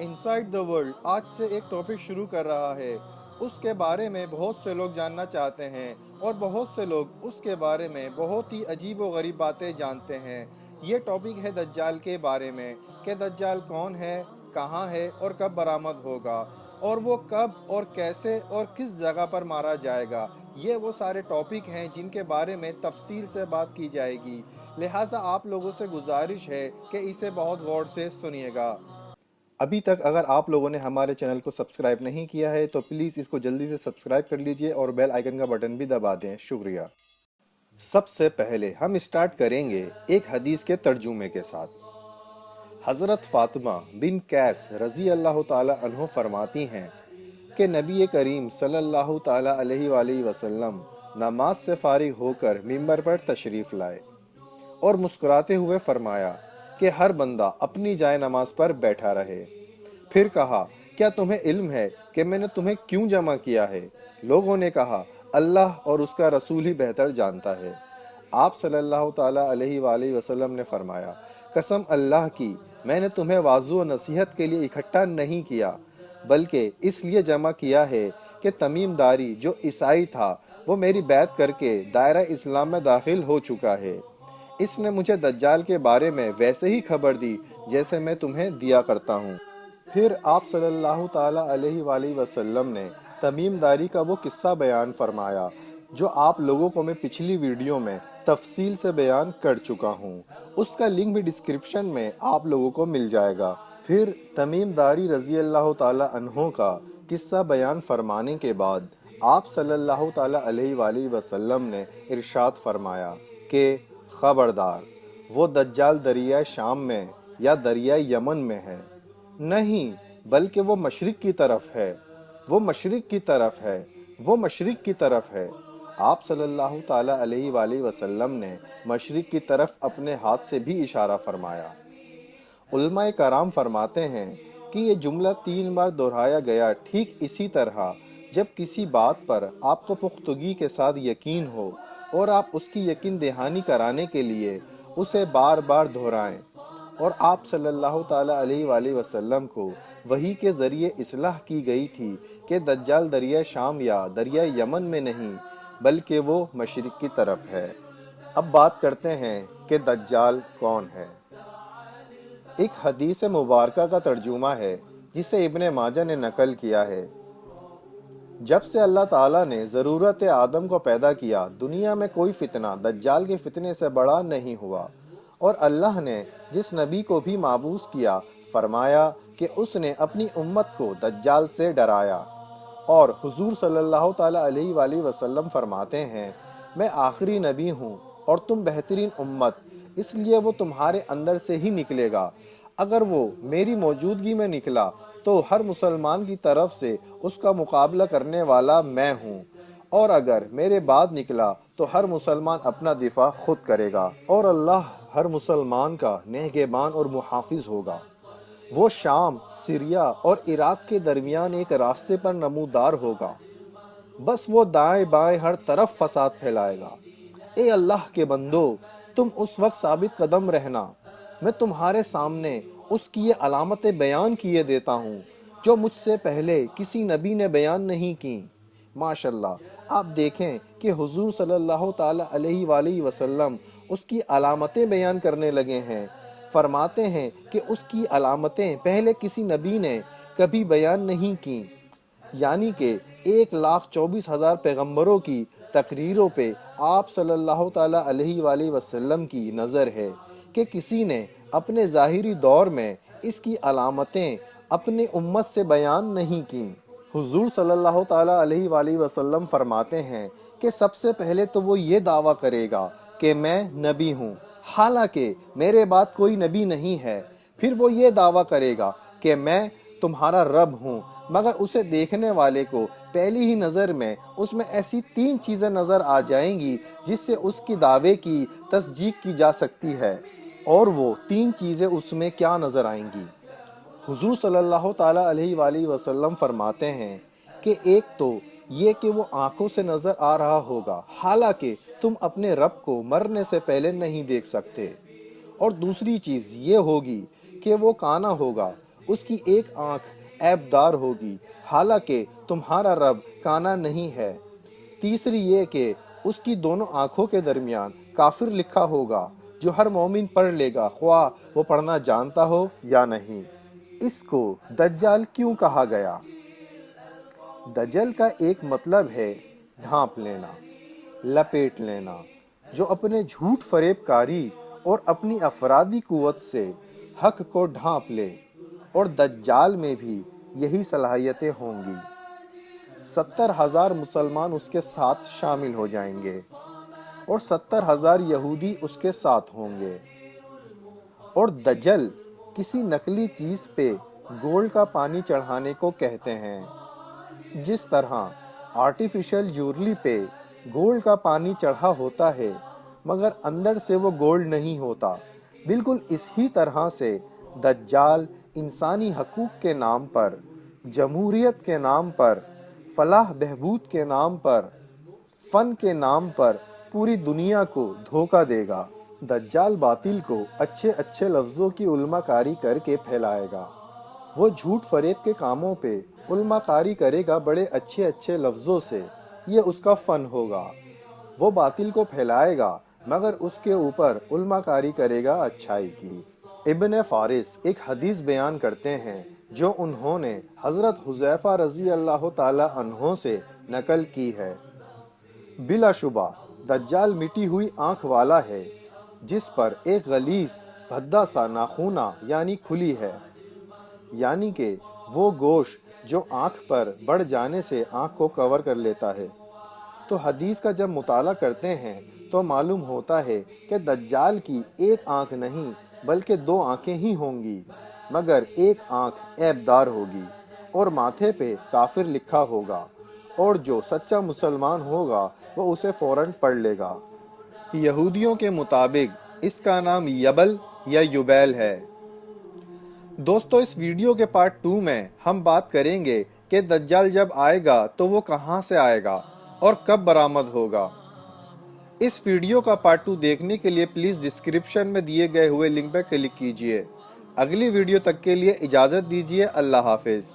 Inside the world آج سے ایک ٹاپک شروع کر رہا ہے۔ اس کے بارے میں بہت سے لوگ جاننا چاہتے ہیں اور بہت سے لوگ اس کے بارے میں بہت ہی عجیب و غریب باتیں جانتے ہیں۔ یہ ٹاپک ہے دجال کے بارے میں کہ دجال کون ہے، کہاں ہے اور کب برآمد ہوگا، اور وہ کب اور کیسے اور کس جگہ پر مارا جائے گا۔ یہ وہ سارے ٹاپک ہیں جن کے بارے میں تفصیل سے بات کی جائے گی، لہٰذا آپ لوگوں سے گزارش ہے کہ اسے بہت غور سے سنیے گا۔ ابھی تک اگر آپ لوگوں نے ہمارے چینل کو سبسکرائب نہیں کیا ہے تو پلیز اس کو جلدی سے سبسکرائب کر لیجئے اور بیل آئیکن کا بٹن بھی دبا دیں، شکریہ۔ سب سے پہلے ہم اسٹارٹ کریں گے ایک حدیث کے ترجمے کے ساتھ۔ حضرت فاطمہ بن قیس رضی اللہ تعالی عنہ فرماتی ہیں کہ نبی کریم صلی اللہ تعالی علیہ وآلہ وسلم نماز سے فارغ ہو کر ممبر پر تشریف لائے اور مسکراتے ہوئے فرمایا کہ ہر بندہ اپنی جائے نماز پر بیٹھا رہے۔ پھر کہا، کیا تمہیں علم ہے کہ میں نے تمہیں کیوں جمع کیا ہے؟ لوگوں نے کہا، اللہ اور اس کا رسول ہی بہتر جانتا ہے۔ آپ صلی اللہ تعالی علیہ وآلہ وسلم نے فرمایا، قسم اللہ کی، میں نے تمہیں واعظ و نصیحت کے لیے اکٹھا نہیں کیا، بلکہ اس لیے جمع کیا ہے کہ تمیم داری جو عیسائی تھا وہ میری بیعت کر کے دائرہ اسلام میں داخل ہو چکا ہے۔ اس نے مجھے دجال کے بارے میں ویسے ہی خبر دی جیسے میں تمہیں دیا کرتا ہوں۔ پھر آپ صلی اللہ تعالی علیہ وآلہ وسلم نے تمیم داری کا وہ قصہ بیان فرمایا جو آپ لوگوں کو میں پچھلی ویڈیو میں تفصیل سے بیان کر چکا ہوں، اس کا لنک بھی ڈسکرپشن میں آپ لوگوں کو مل جائے گا۔ پھر تمیم داری رضی اللہ تعالی عنہ کا قصہ بیان فرمانے کے بعد آپ صلی اللہ تعالی علیہ وآلہ وسلم نے ارشاد فرمایا کہ خبردار، وہ دجال دریائے شام میں یا دریائے یمن میں ہے، نہیں بلکہ وہ مشرق کی طرف ہے، وہ مشرق کی طرف ہے، وہ مشرق کی طرف ہے۔ آپ صلی اللہ تعالی علیہ وآلہ وسلم نے مشرق کی طرف اپنے ہاتھ سے بھی اشارہ فرمایا۔ علماء کرام فرماتے ہیں کہ یہ جملہ 3 بار دہرایا گیا، ٹھیک اسی طرح جب کسی بات پر آپ کو پختگی کے ساتھ یقین ہو اور آپ اس کی یقین دہانی کرانے کے لیے اسے بار بار دہرائیں، اور آپ صلی اللہ تعالی علیہ وآلہ وسلم کو وحی کے ذریعے اصلاح کی گئی تھی کہ دجال دریائے شام یا دریائے یمن میں نہیں بلکہ وہ مشرق کی طرف ہے۔ اب بات کرتے ہیں کہ دجال کون ہے۔ ایک حدیث مبارکہ کا ترجمہ ہے جسے ابن ماجہ نے نقل کیا ہے۔ جب سے اللہ تعالیٰ نے ضرورت آدم کو پیدا کیا، دنیا میں کوئی فتنہ دجال کے فتنے سے بڑا نہیں ہوا، اور اللہ نے جس نبی کو بھی مبعوث کیا فرمایا کہ اس نے اپنی امت کو دجال سے ڈرایا، اور حضور صلی اللہ تعالی علیہ وآلہ وسلم فرماتے ہیں، میں آخری نبی ہوں اور تم بہترین امت، اس لیے وہ تمہارے اندر سے ہی نکلے گا۔ اگر وہ میری موجودگی میں نکلا تو ہر مسلمان کی طرف سے اس کا مقابلہ کرنے والا میں ہوں، اور اگر میرے بعد نکلا تو ہر مسلمان اپنا دفاع خود کرے گا، اور اللہ ہر مسلمان کا نگہبان اور محافظ ہوگا۔ وہ شام، سیریا اور عراق کے درمیان ایک راستے پر نمودار ہوگا، بس وہ دائیں بائیں ہر طرف فساد پھیلائے گا۔ اے اللہ کے بندو، تم اس وقت ثابت قدم رہنا، میں تمہارے سامنے اس کی یہ علامتیں بیان کیے دیتا ہوں جو مجھ سے پہلے کسی نبی نے بیان نہیں کی۔ ماشاءاللہ، آپ دیکھیں کہ حضور صلی اللہ تعالی علیہ وآلہ وسلم اس کی علامتیں بیان کرنے لگے ہیں۔ فرماتے ہیں کہ اس کی علامتیں پہلے کسی نبی نے کبھی بیان نہیں کی، یعنی کہ 1,24,000 پیغمبروں کی تقریروں پہ آپ صلی اللہ تعالی علیہ وآلہ وسلم کی نظر ہے کہ کسی نے اپنے ظاہری دور میں اس کی علامتیں اپنی امت سے بیان نہیں کی۔ حضور صلی اللہ تعالی علیہ وآلہ وسلم فرماتے ہیں کہ سب سے پہلے تو وہ یہ دعویٰ کرے گا کہ میں نبی ہوں، حالانکہ میرے بعد کوئی نبی نہیں ہے۔ پھر وہ یہ دعویٰ کرے گا کہ میں تمہارا رب ہوں، مگر اسے دیکھنے والے کو پہلی ہی نظر میں اس میں ایسی 3 چیزیں نظر آ جائیں گی جس سے اس کی دعوے کی تصدیق کی جا سکتی ہے، اور وہ 3 چیزیں اس میں کیا نظر آئیں گی؟ حضور صلی اللہ تعالی علیہ وآلہ وسلم فرماتے ہیں کہ ایک تو یہ کہ وہ آنکھوں سے نظر آ رہا ہوگا، حالانکہ تم اپنے رب کو مرنے سے پہلے نہیں دیکھ سکتے، اور دوسری چیز یہ ہوگی کہ وہ کانا ہوگا، اس کی ایک آنکھ عیبدار ہوگی حالانکہ تمہارا رب کانا نہیں ہے۔ تیسری یہ کہ اس کی دونوں آنکھوں کے درمیان کافر لکھا ہوگا جو ہر مومن پڑھ لے گا خواہ وہ پڑھنا جانتا ہو یا نہیں۔ اس کو دجال کیوں کہا گیا؟ دجل کا ایک مطلب ہے ڈھانپ لینا، لپیٹ لینا، جو اپنے جھوٹ فریب کاری اور اپنی افرادی قوت سے حق کو ڈھانپ لے، اور دجال میں بھی یہی صلاحیتیں ہوں گی۔ 70,000 مسلمان اس کے ساتھ شامل ہو جائیں گے اور 70,000 یہودی اس کے ساتھ ہوں گے۔ اور دجل کسی نقلی چیز پہ گولڈ کا پانی چڑھانے کو کہتے ہیں، جس طرح آرٹیفیشل جیولری پہ گولڈ کا پانی چڑھا ہوتا ہے مگر اندر سے وہ گولڈ نہیں ہوتا، بالکل اسی طرح سے دجال انسانی حقوق کے نام پر، جمہوریت کے نام پر، فلاح بہبود کے نام پر، فن کے نام پر پوری دنیا کو دھوکہ دے گا۔ دجال باطل کو اچھے اچھے لفظوں کی علمہ کاری کر کے پھیلائے گا۔ وہ جھوٹ فریب کے کاموں پہ علمہ کاری کرے گا بڑے اچھے اچھے لفظوں سے، یہ اس کا فن ہوگا۔ وہ باطل کو پھیلائے گا مگر اس کے اوپر علمہ کاری کرے گا اچھائی کی۔ ابن فارس ایک حدیث بیان کرتے ہیں جو انہوں نے حضرت حذیفہ رضی اللہ تعالی عنہ سے نقل کی ہے۔ بلا شبہ دجال مٹی ہوئی آنکھ والا ہے جس پر ایک غلیظ بھدا سا ناخونہ یعنی کھلی ہے، یعنی کہ وہ گوشت جو آنکھ پر بڑھ جانے سے آنکھ کو کور کر لیتا ہے۔ تو حدیث کا جب مطالعہ کرتے ہیں تو معلوم ہوتا ہے کہ دجال کی ایک آنکھ نہیں بلکہ 2 آنکھیں ہی ہوں گی، مگر ایک آنکھ عیبدار ہوگی اور ماتھے پہ کافر لکھا ہوگا، اور جو سچا مسلمان ہوگا وہ اسے فوراً پڑھ لے گا۔ یہودیوں کے مطابق اس کا نام یبل یا یوبیل ہے۔ دوستو، اس ویڈیو کے پارٹ 2 میں ہم بات کریں گے کہ دجال جب آئے گا تو وہ کہاں سے آئے گا اور کب برآمد ہوگا۔ اس ویڈیو کا پارٹ 2 دیکھنے کے لیے پلیز ڈسکرپشن میں دیے گئے ہوئے لنک پہ کلک کیجئے۔ اگلی ویڈیو تک کے لیے اجازت دیجئے۔ اللہ حافظ۔